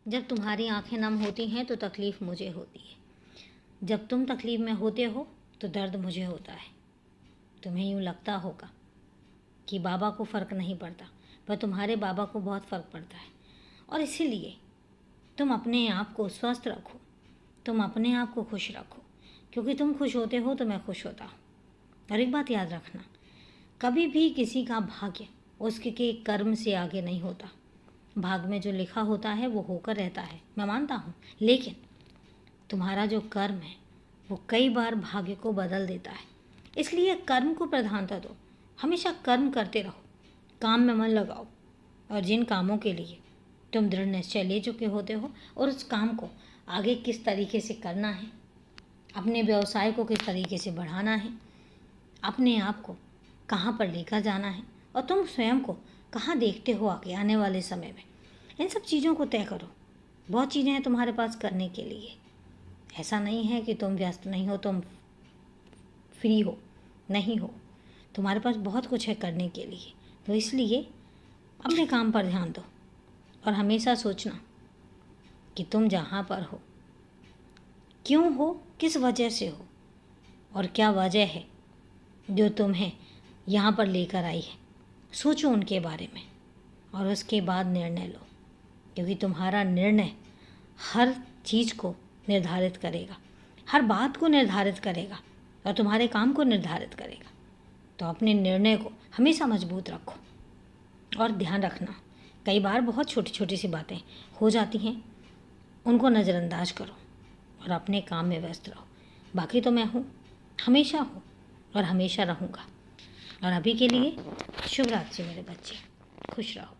जब तुम्हारी आंखें नम होती हैं तो तकलीफ़ मुझे होती है। जब तुम तकलीफ़ में होते हो तो दर्द मुझे होता है। तुम्हें यूँ लगता होगा कि बाबा को फ़र्क नहीं पड़ता, पर तुम्हारे बाबा को बहुत फ़र्क पड़ता है। और इसीलिए तुम अपने आप को स्वस्थ रखो, तुम अपने आप को खुश रखो, क्योंकि तुम खुश होते हो तो मैं खुश होता हूँ। और एक बात याद रखना, कभी भी किसी का भाग्य उसके कर्म से आगे नहीं होता। भाग में जो लिखा होता है वो होकर रहता है, मैं मानता हूँ, लेकिन तुम्हारा जो कर्म है वो कई बार भाग्य को बदल देता है। इसलिए कर्म को प्रधानता दो, हमेशा कर्म करते रहो, काम में मन लगाओ। और जिन कामों के लिए तुम दृढ़ निश्चय ले चुके होते हो और उस काम को आगे किस तरीके से करना है, अपने व्यवसाय को किस तरीके से बढ़ाना है, अपने आप को कहाँ पर लेकर जाना है और तुम स्वयं को कहाँ देखते हो आगे आने वाले समय में, इन सब चीज़ों को तय करो। बहुत चीज़ें हैं तुम्हारे पास करने के लिए। ऐसा नहीं है कि तुम व्यस्त नहीं हो, तुम फ्री हो, नहीं हो, तुम्हारे पास बहुत कुछ है करने के लिए। तो इसलिए अपने काम पर ध्यान दो और हमेशा सोचना कि तुम जहाँ पर हो, क्यों हो, किस वजह से हो और क्या वजह है जो तुम्हें यहाँ पर लेकर आई है। सोचो उनके बारे में और उसके बाद निर्णय लो, क्योंकि तुम्हारा निर्णय हर चीज़ को निर्धारित करेगा, हर बात को निर्धारित करेगा और तुम्हारे काम को निर्धारित करेगा। तो अपने निर्णय को हमेशा मजबूत रखो और ध्यान रखना, कई बार बहुत छोटी छोटी सी बातें हो जाती हैं, उनको नज़रअंदाज करो और अपने काम में व्यस्त रहो। बाकी तो मैं हूँ, हमेशा हूँ और हमेशा रहूँगा। और अभी के लिए शुभ रात्रि मेरे बच्चे, खुश रहो।